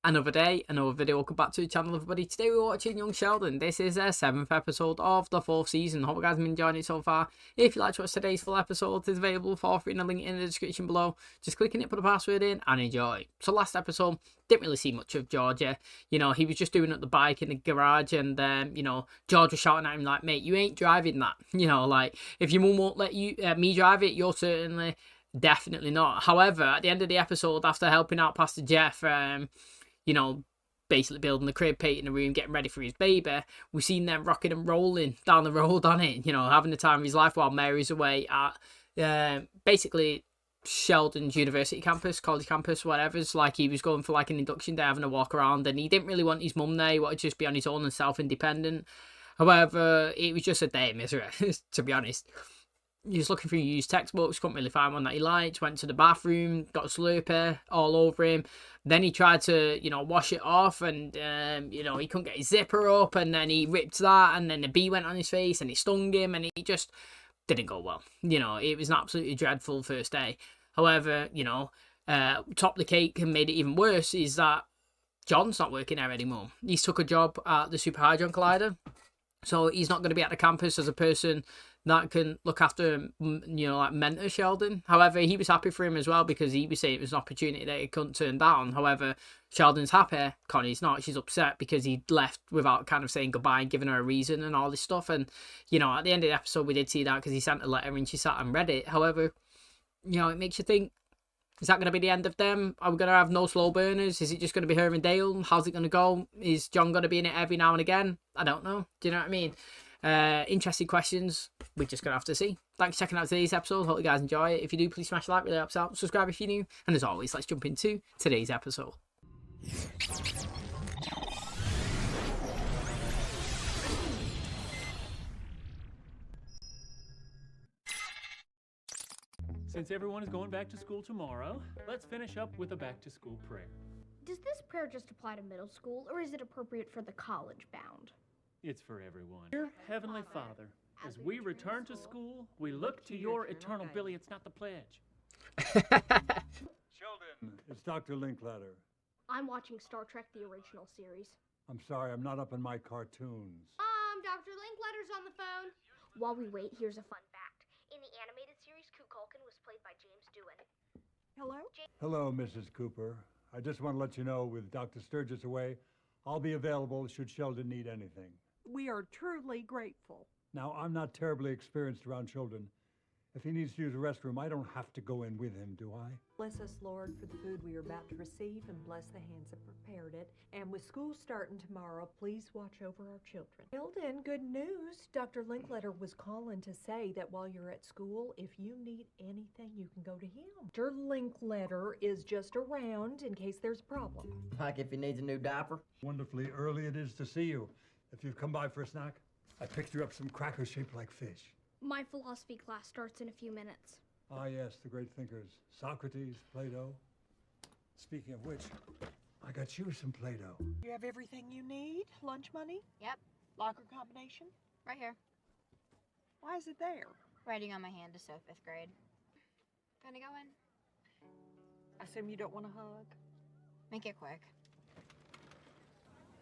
Another day, another video. Welcome back to the channel, everybody. Today we're watching Young Sheldon. This is their 7th episode of the 4th season. Hope you guys have been enjoying it so far. If you'd like to watch today's full episode, it's available for free in the link in the description below. Just click on it, put the password in, and enjoy. So last episode, didn't really see much of Georgia. You know, he was just doing up the bike in the garage, and you know, George was shouting at him like, "Mate, you ain't driving that." You know, like, if your mum won't let you me drive it, you're certainly definitely not. However, at the end of the episode, after helping out Pastor Jeff, you know, basically building the crib, painting the room, getting ready for his baby, we've seen them rocking and rolling down the road on it, you know, having the time of his life while Mary's away at basically Sheldon's university campus, college campus, whatever. It's like he was going for like an induction day, having a walk around, and he didn't really want his mum there. He wanted to just be on his own and self-independent. However, it was just a day of misery, to be honest. He was looking through used textbooks, couldn't really find one that he liked, went to the bathroom, got a Slurpee all over him. Then he tried to, you know, wash it off, and, you know, he couldn't get his zipper up, and then he ripped that, and then the bee went on his face, and it stung him, and it just didn't go well. You know, it was an absolutely dreadful first day. However, you know, top the cake and made it even worse is that John's not working there anymore. He's took a job at the Super Hadron Collider, so he's not going to be at the campus as a person that can look after, you know, like mentor Sheldon. However, he was happy for him as well, because he was saying it was an opportunity that he couldn't turn down. However, Sheldon's happy, Connie's not. She's upset because he left without kind of saying goodbye and giving her a reason and all this stuff. And, you know, at the end of the episode, we did see that because he sent a letter and she sat and read it. However, you know, it makes you think, is that going to be the end of them? Are we going to have no slow burners? Is it just going to be her and Dale? How's it going to go? Is John going to be in it every now and again? I don't know. Do you know what I mean? Interesting questions. We're just going to have to see. Thanks for checking out today's episode. Hope you guys enjoy it. If you do, please smash a like. Really helps out. Subscribe if you're new. And as always, let's jump into today's episode. Since everyone is going back to school tomorrow, let's finish up with a back-to-school prayer. Does this prayer just apply to middle school, or is it appropriate for the college-bound? It's for everyone. Dear Heavenly Father, as we return to school, we look to your eternal Billy. It's not the pledge. Sheldon, it's Dr. Linklater. I'm watching Star Trek, the original series. I'm sorry, I'm not up in my cartoons. Dr. Linklater's on the phone. While we wait, here's a fun fact. In the animated series, Culkin was played by James Doohan. Hello? Hello, Mrs. Cooper. I just want to let you know, with Dr. Sturgis away, I'll be available should Sheldon need anything. We are truly grateful. Now, I'm not terribly experienced around children. If he needs to use a restroom, I don't have to go in with him, do I? Bless us, Lord, for the food we are about to receive, and bless the hands that prepared it. And with school starting tomorrow, please watch over our children. Sheldon, good news. Dr. Linklater was calling to say that while you're at school, if you need anything, you can go to him. Dr. Linklater is just around in case there's a problem. Like if he needs a new diaper? Wonderfully early it is to see you. If you've come by for a snack, I picked you up some crackers shaped like fish. My philosophy class starts in a few minutes. Ah, yes, the great thinkers. Socrates, Plato. Speaking of which, I got you some Play-Doh. You have everything you need? Lunch money? Yep, Locker combination? right here. Why is it there? Writing on my hand to sew 5th grade. Gonna go in. I assume you don't want a hug? Make it quick.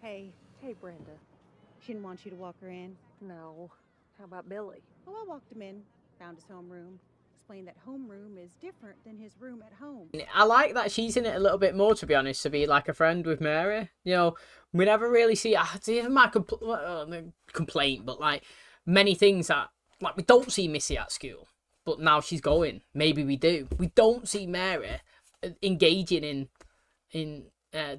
Hey, Brenda. She didn't want you to walk her in. No. How about Billy? Oh, I walked him in, found his homeroom, explained that homeroom is different than his room at home. I like that she's in it a little bit more, to be honest, to be like a friend with Mary. You know, we never really see, it's my complaint, but like many things that, like, we don't see Missy at school, but now she's going. Maybe we do. We don't see Mary engaging in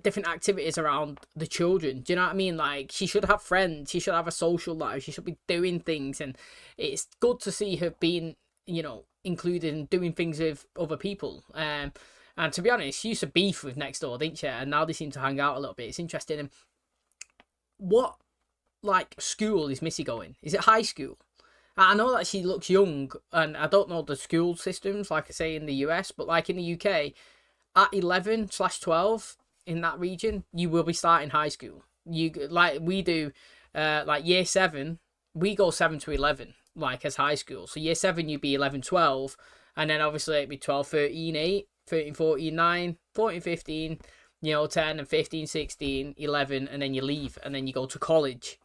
different activities around the children. Do you know what I mean? Like, she should have friends. She should have a social life. She should be doing things. And it's good to see her being, you know, included in doing things with other people. And to be honest, she used to beef with next door, didn't she? And now they seem to hang out a little bit. It's interesting. And what, like, school is Missy going? Is it high school? I know that she looks young, and I don't know the school systems, like I say, in the US, but like in the UK, at 11/12, in that region, you will be starting high school. You, like we do, like year 7, we go 7 to 11, like as high school. So year 7, you'd be 11/12, and then obviously it'd be 12, 13, 8, 13, 14, 9, 14, 15, you know, 10 and 15, 16, 11, and then you leave, and then you go to college,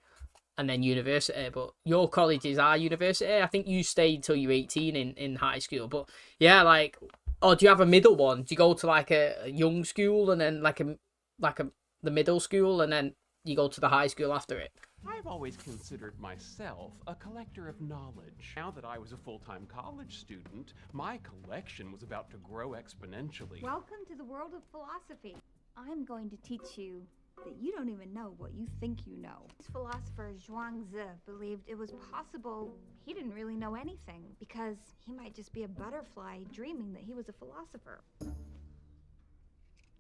and then university. But your college is our university. I think you stayed till you're 18 in high school. But yeah, like, or do you have a middle one? Do you go to like a young school and then the middle school, and then you go to the high school after it? I've always considered myself a collector of knowledge. Now that I was a full-time college student, my collection was about to grow exponentially. Welcome to the world of philosophy. I'm going to teach you that you don't even know what you think you know. This philosopher Zhuangzi believed it was possible he didn't really know anything because he might just be a butterfly dreaming that he was a philosopher.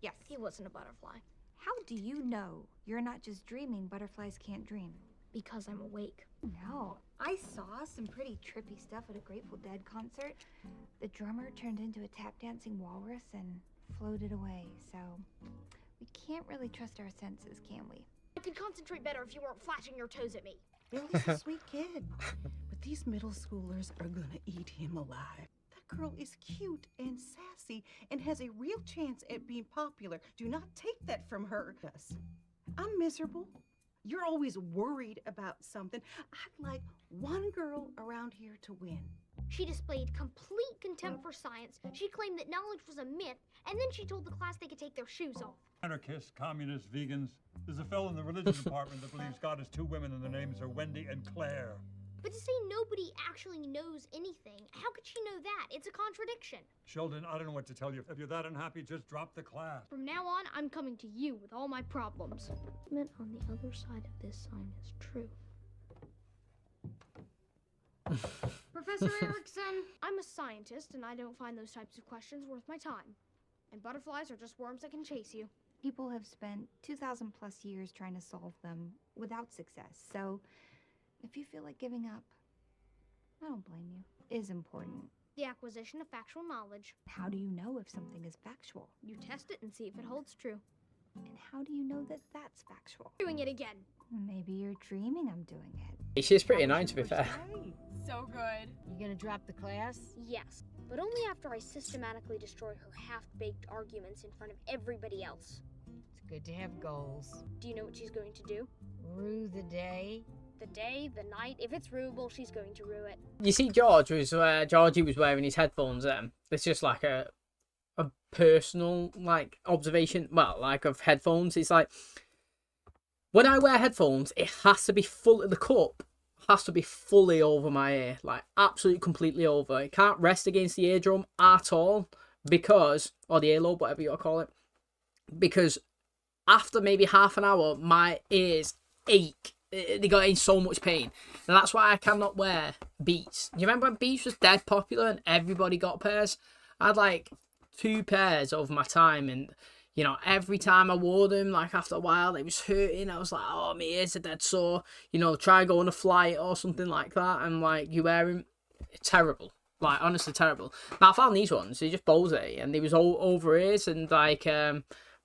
Yes, He wasn't a butterfly. how do you know you're not just dreaming butterflies can't dream? Because I'm awake. No, I saw some pretty trippy stuff at a Grateful Dead concert. The drummer turned into a tap dancing walrus and floated away, so we can't really trust our senses, can we? I could concentrate better if you weren't flashing your toes at me. Billy's a sweet kid. But these middle schoolers are gonna eat him alive. That girl is cute and sassy and has a real chance at being popular. Do not take that from her. Yes. I'm miserable. You're always worried about something. I'd like one girl around here to win. She displayed complete contempt for science. She claimed that knowledge was a myth, and then she told the class they could take their shoes off. Anarchists, communists, vegans. There's a fellow in the religion department that believes God has two women and their names are Wendy and Claire. But to say nobody actually knows anything, how could she know that? It's a contradiction. Sheldon, I don't know what to tell you. If you're that unhappy, just drop the class. From now on, I'm coming to you with all my problems. Meant on the other side of this sign is true. Professor Erickson, I'm a scientist, and I don't find those types of questions worth my time. And butterflies are just worms that can chase you. People have spent 2,000 plus years trying to solve them without success, so if you feel like giving up, I don't blame you. It is important. The acquisition of factual knowledge. How do you know if something is factual? You test it and see if it holds true. And how do you know that that's factual? Doing it again. Maybe you're dreaming I'm doing it. She's pretty annoying, to be fair. So good. You gonna drop the class? Yes, but only after I systematically destroy her half-baked arguments in front of everybody else. It's good to have goals. Do you know what she's going to do? Rue the day. The day, the night, if it's rueable, she's going to rue it. You see, Georgie was wearing his headphones. It's just like a personal like observation. Well, like of headphones. It's like when I wear headphones, it has to be full. The cup has to be fully over my ear, like absolutely completely over. It can't rest against the eardrum at all because, or the earlobe, whatever you want to call it, because after maybe half an hour, my ears ache. They got in so much pain, and that's why I cannot wear Beats. You remember when Beats was dead popular and everybody got pairs? I had like 2 pairs over my time, and you know, every time I wore them, like after a while, it was hurting. I was like, oh, my ears are dead sore. You know, try going on a flight or something like that, and like you wear them, it's terrible. Like honestly terrible. Now I found these ones, they just Bose, and they was all over ears, and like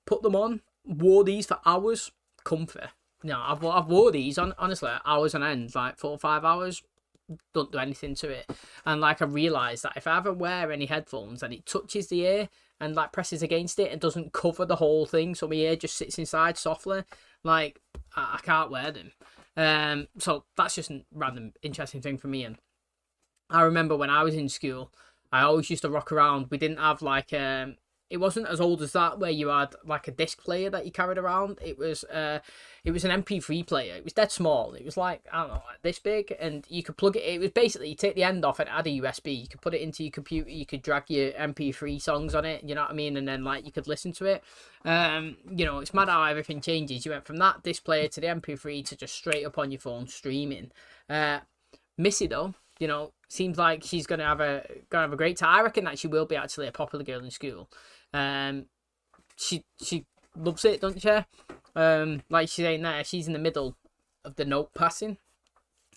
put them on, wore these for hours, comfy. No, I've wore these on honestly hours on end, like 4 or 5 hours, don't do anything to it. And like I realised that if I ever wear any headphones and it touches the ear and like presses against it and doesn't cover the whole thing, so my ear just sits inside softly, like I can't wear them. So that's just a random interesting thing for me. And I remember when I was in school, I always used to rock around. We didn't have like it wasn't as old as that where you had like a disc player that you carried around. It was an MP3 player. It was dead small. It was like, I don't know, like this big, and you could plug it. It was basically, you take the end off and add a USB. You could put it into your computer. You could drag your MP3 songs on it. You know what I mean? And then like you could listen to it. You know, it's mad how everything changes. You went from that disc player to the MP3 to just straight up on your phone streaming. Missy though, you know, seems like she's gonna have a great time. I reckon that she will be actually a popular girl in school. She loves it, don't she? Like she's saying there, she's in the middle of the note passing.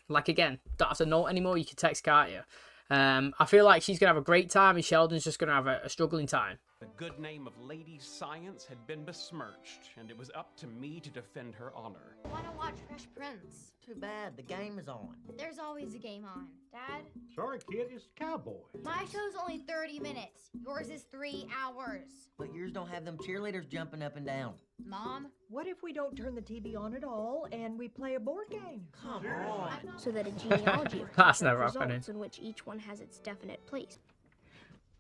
Like again, don't have to note anymore. You can text, can't you? I feel like she's gonna have a great time, and Sheldon's just gonna have a struggling time. The good name of Lady Science had been besmirched, and it was up to me to defend her honor. I want to watch Fresh Prince. Too bad, the game is on. There's always a game on. Dad? Sorry, kid, it's Cowboy. My show's only 30 minutes. Yours is 3 hours. But yours don't have them cheerleaders jumping up and down. Mom? What if we don't turn the TV on at all and we play a board game? Come on. So that a genealogy of That's never concepts happening. results in which each one has its definite place.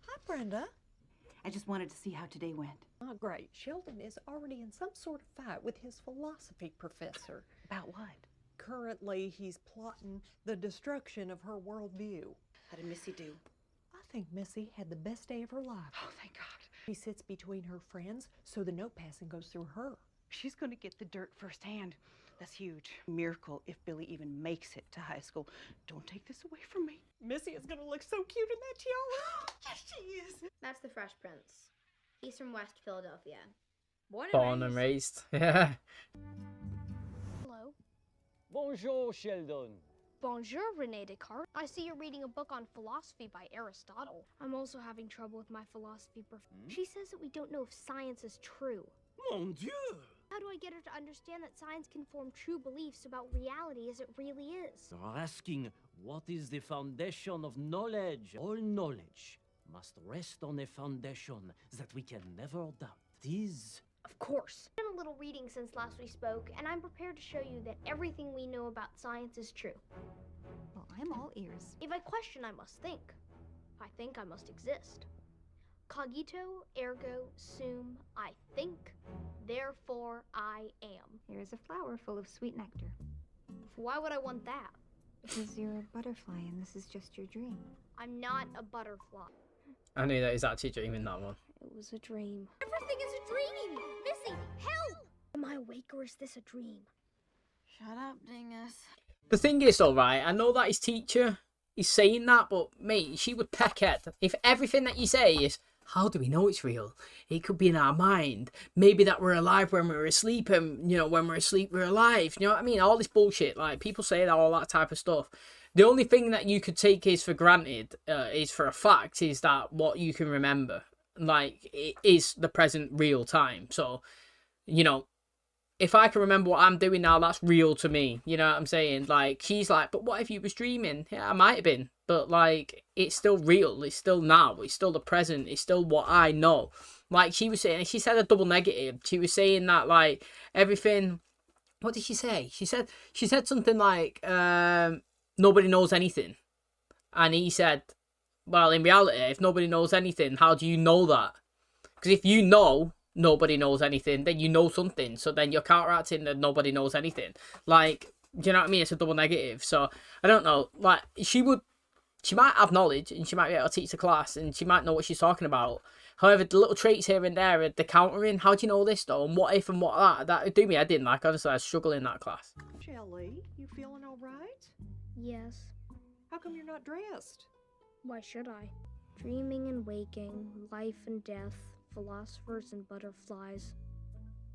Hi, Brenda. I just wanted to see how today went. Oh, great. Sheldon is already in some sort of fight with his philosophy professor. About what? Currently, he's plotting the destruction of her worldview. How did Missy do? I think Missy had the best day of her life. Oh, thank God. She sits between her friends, so the note passing goes through her. She's going to get the dirt firsthand. That's huge. Miracle if Billy even makes it to high school. Don't take this away from me. Missy is going to look so cute in that tiara. Yes, she is. That's the Fresh Prince. He's from West Philadelphia. Born and raised. Yeah. Hello. Bonjour, Sheldon. Bonjour, René Descartes. I see you're reading a book on philosophy by Aristotle. I'm also having trouble with my philosophy professor. She says that we don't know if science is true. Mon Dieu! How do I get her to understand that science can form true beliefs about reality as it really is? You're asking what is the foundation of knowledge? All knowledge must rest on a foundation that we can never doubt. It is. Of course. I've done a little reading since last we spoke, and I'm prepared to show you that everything we know about science is true. Well, I'm all ears. If I question, I must think. If I think, I must exist. Cogito, ergo, sum, I think, therefore I am. Here is a flower full of sweet nectar. Why would I want that? Because you're a butterfly and this is just your dream. I'm not a butterfly. I knew that he's actually dreaming that one. It was a dream. Everything is a dream! Missy, help! Am I awake or is this a dream? Shut up, dingus. The thing is, though, right, I know that his teacher is saying that, but mate, she would peck at if everything that you say is, how do we know it's real? It could be in our mind. Maybe that we're alive when we're asleep, and, you know, when we're asleep, we're alive. You know what I mean? All this bullshit. Like, people say that, all that type of stuff. The only thing that you could take is for granted, is for a fact, is that what you can remember. Like, it is the present real time. So, you know, if I can remember what I'm doing now, that's real to me. You know what I'm saying? Like, she's like, but what if you was dreaming? Yeah, I might have been. But, like, it's still real. It's still now. It's still the present. It's still what I know. Like, she was saying, she said a double negative. She was saying that, like, everything... What did she say? She said something like, nobody knows anything. And he said, well, in reality, if nobody knows anything, how do you know that? Because if you know nobody knows anything, then you know something. So then you're counteracting that nobody knows anything. Like, do you know what I mean? It's a double negative. So, I don't know. Like, she might have knowledge and she might be able to teach the class and she might know what she's talking about. However, the little traits here and there, the countering, how do you know this though? And what if and what that would do me. I didn't like, honestly, I struggle in that class. Shelley, you feeling all right? Yes. How come you're not dressed? Why should I? Dreaming and waking, life and death, philosophers and butterflies.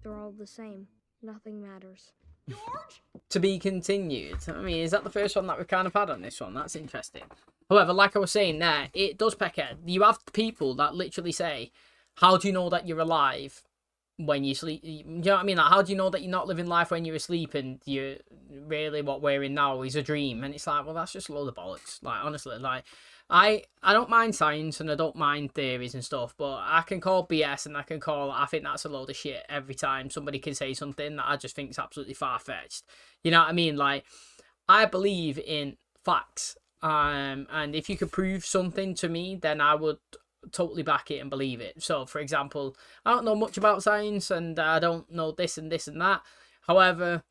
They're all the same. Nothing matters. George? To be continued. I mean, is that the first one that we've kind of had on this one? That's interesting. However, like I was saying there, it does peck at. You have people that literally say, how do you know that you're alive when you sleep? You know what I mean? Like, how do you know that you're not living life when you're asleep and you're really what we're in now is a dream? And it's like, well, that's just a load of bollocks. Like, honestly, like, I don't mind science and I don't mind theories and stuff, but I can call BS and I think that's a load of shit every time somebody can say something that I just think is absolutely far-fetched. You know what I mean? Like, I believe in facts. And if you could prove something to me, then I would totally back it and believe it. So, for example, I don't know much about science and I don't know this and this and that. However,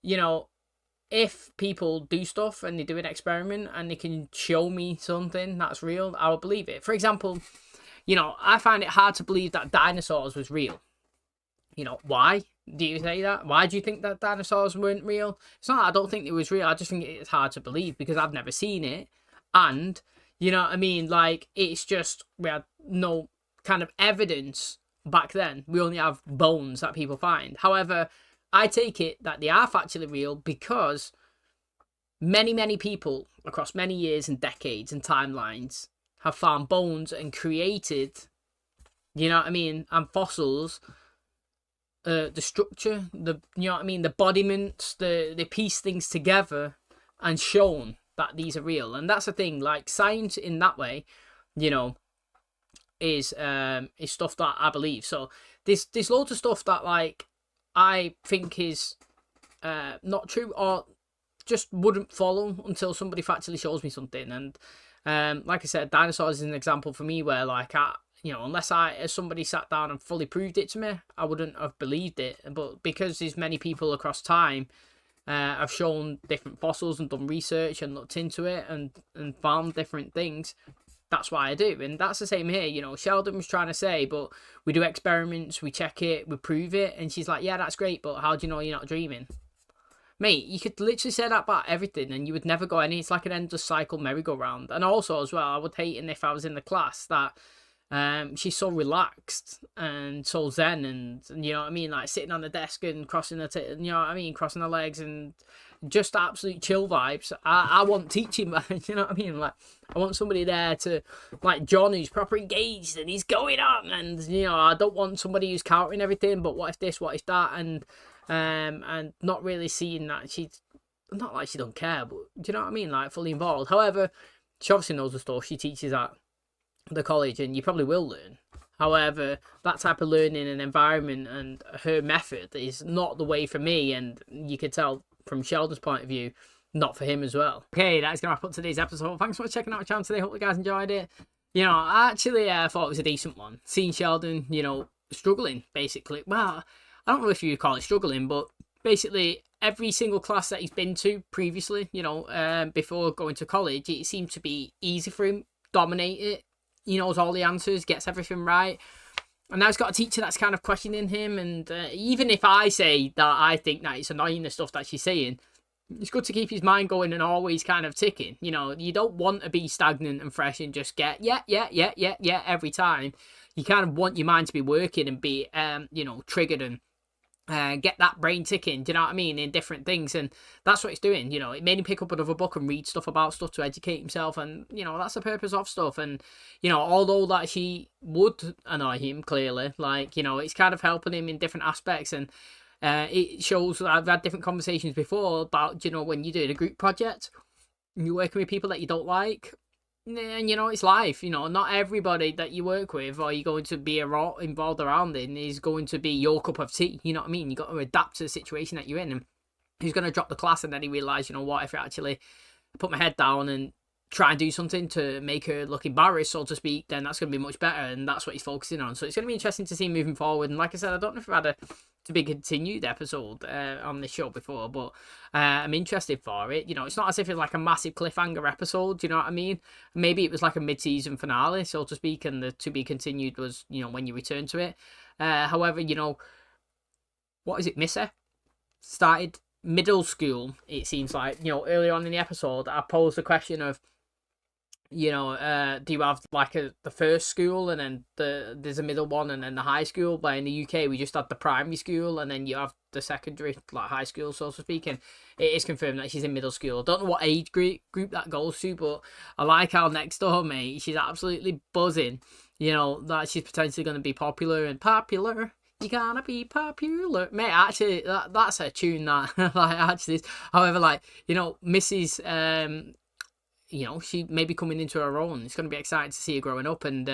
you know, if people do stuff and they do an experiment and they can show me something that's real, I will believe it. For example, you know, I find it hard to believe that dinosaurs was real. You know, why do you say that? Why do you think that dinosaurs weren't real? It's not that I don't think it was real. I just think it's hard to believe because I've never seen it. And, you know what I mean? Like, it's just, we had no kind of evidence back then. We only have bones that people find. However, I take it that they are factually real because many people across many years and decades and timelines have found bones and created You know what I mean? And fossils, the structure, the you know what I mean, the embodiments, they piece things together and shown that these are real. And that's the thing, like science in that way, you know, is stuff that I believe. So there's loads of stuff that like I think is not true or just wouldn't follow until somebody factually shows me something. And like I said, dinosaurs is an example for me where like unless somebody sat down and fully proved it to me, I wouldn't have believed it. But because there's many people across time have shown different fossils and done research and looked into it and found different things, that's why I do. And that's the same here. You know, Sheldon was trying to say, but we do experiments, we check it, we prove it. And she's like, yeah, that's great, but how do you know you're not dreaming? Mate, you could literally say that about everything and you would never go any. It's like an endless cycle merry-go-round. And also as well, I would hate it if I was in the class that she's so relaxed and so zen and you know what I mean, like sitting on the desk and crossing you know what I mean, crossing her legs and just absolute chill vibes. I want teaching, man. You know what I mean? Like I want somebody there to, like John, who's proper engaged and he's going on, and you know I don't want somebody who's countering everything. But what if this? What if that? And not really seeing that she's not like she don't care, but do you know what I mean? Like fully involved. However, she obviously knows the stuff. She teaches at the college, and you probably will learn. However, that type of learning and environment and her method is not the way for me, and you could tell from Sheldon's point of view, not for him as well. Okay, that's gonna wrap up today's episode. Thanks for checking out the channel today. Hope you guys enjoyed it. You know, I actually thought it was a decent one. Seeing Sheldon, you know, struggling basically. Well, I don't know if you call it struggling, but basically every single class that he's been to previously, you know, before going to college, it seemed to be easy for him, dominate it. He knows all the answers, gets everything right. And now he's got a teacher that's kind of questioning him. And even if I say that I think that it's annoying the stuff that she's saying, it's good to keep his mind going and always kind of ticking. You know, you don't want to be stagnant and fresh and just get yeah every time. You kind of want your mind to be working and be, you know, triggered and get that brain ticking, do you know what I mean, in different things. And that's what it's doing. You know, it made him pick up another book and read stuff about stuff to educate himself, and you know that's the purpose of stuff. And you know, although that she would annoy him clearly, like, you know, it's kind of helping him in different aspects. And it shows that I've had different conversations before about, you know, when you're doing a group project and you're working with people that you don't like. And you know, it's life. You know, not everybody that you work with or you're going to be involved around in is going to be your cup of tea. You know what I mean? You got to adapt to the situation that you're in. And he's going to drop the class, and then he realised, you know what, if I actually put my head down and try and do something to make her look embarrassed, so to speak, then that's going to be much better. And that's what he's focusing on. So it's going to be interesting to see moving forward. And like I said, I don't know if I've had to be continued episode on this show before, but I'm interested for it. You know, it's not as if it's like a massive cliffhanger episode, you know what I mean? Maybe it was like a mid-season finale, so to speak, and the to be continued was, you know, when you return to it. However, you know, what is it, Missy started middle school, it seems like. You know, earlier on in the episode I posed the question of, you know, do you have like the first school and then there's a middle one and then the high school? But in the UK we just had the primary school and then you have the secondary, like high school, so to speak. And it is confirmed that she's in middle school. Don't know what age group that goes to, but I like how next door, mate, she's absolutely buzzing, you know, that she's potentially going to be popular. You gotta be popular, mate. Actually, that's a tune that like actually is. However, like, you know, Missy's you know, she may be coming into her own. It's going to be exciting to see her growing up. And,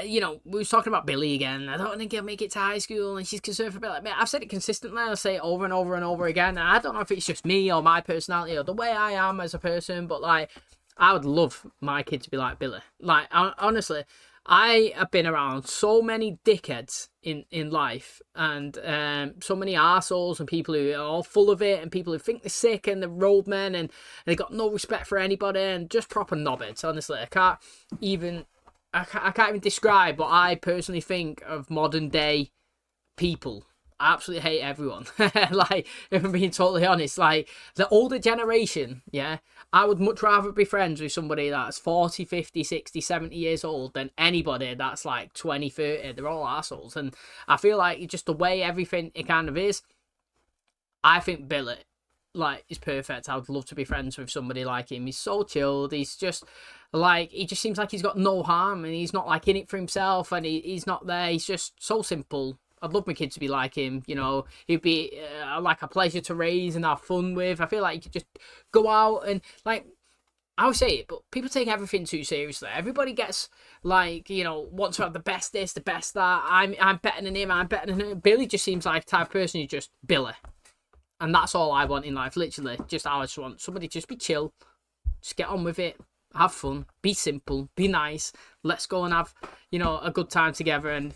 you know, we was talking about Billy again. I don't think he'll make it to high school, and she's concerned for Billy. Like, I've said it consistently. I'll say it over and over and over again. And I don't know if it's just me or my personality or the way I am as a person, but, like, I would love my kid to be like Billy. Like, honestly, I have been around so many dickheads in life, and so many arseholes and people who are all full of it, and people who think they're sick and they're roadmen and they got no respect for anybody and just proper knobheads. Honestly, I can't even describe what I personally think of modern day people. I absolutely hate everyone. Like, if I'm being totally honest, like the older generation, yeah, I would much rather be friends with somebody that's 40, 50, 60, 70 years old than anybody that's like 20, 30. They're all assholes. And I feel like just the way everything it kind of is, I think Billy like, is perfect. I would love to be friends with somebody like him. He's so chilled. He's just like, he just seems like he's got no harm, and he's not like in it for himself, and he's not there. He's just so simple. I'd love my kid to be like him, you know. He'd be like a pleasure to raise and have fun with. I feel like he could just go out and, like, I'll say it, but people take everything too seriously. Everybody gets, like, you know, wants to have the best this, the best that. I'm better than him, I'm better than him. Billy just seems like the type of person who's just Billy. And that's all I want in life, literally. Just, I just want somebody to just be chill, just get on with it, have fun, be simple, be nice. Let's go and have, you know, a good time together. And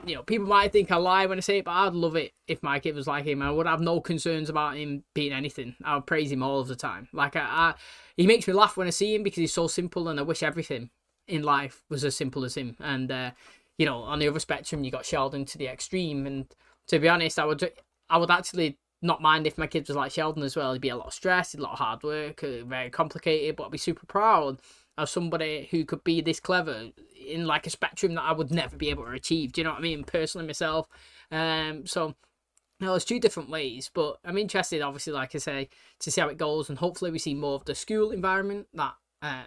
you know, people might think I lie when I say it, but I'd love it if my kid was like him. I would have no concerns about him being anything. I would praise him all of the time. Like, he makes me laugh when I see him because he's so simple, and I wish everything in life was as simple as him. And you know, on the other spectrum, you got Sheldon to the extreme. And to be honest, I would actually not mind if my kid was like Sheldon as well. It'd be a lot of stress, a lot of hard work, very complicated, but I'd be super proud of somebody who could be this clever in like a spectrum that I would never be able to achieve. Do you know what I mean? Personally, myself. So, you know, there's two different ways, but I'm interested, obviously, like I say, to see how it goes, and hopefully we see more of the school environment that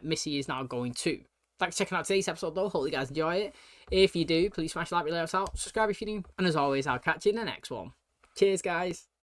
Missy is now going to. Thanks for checking out today's episode, though. Hope you guys enjoy it. If you do, please smash the like, really helps out. Subscribe if you do, and as always, I'll catch you in the next one. Cheers, guys.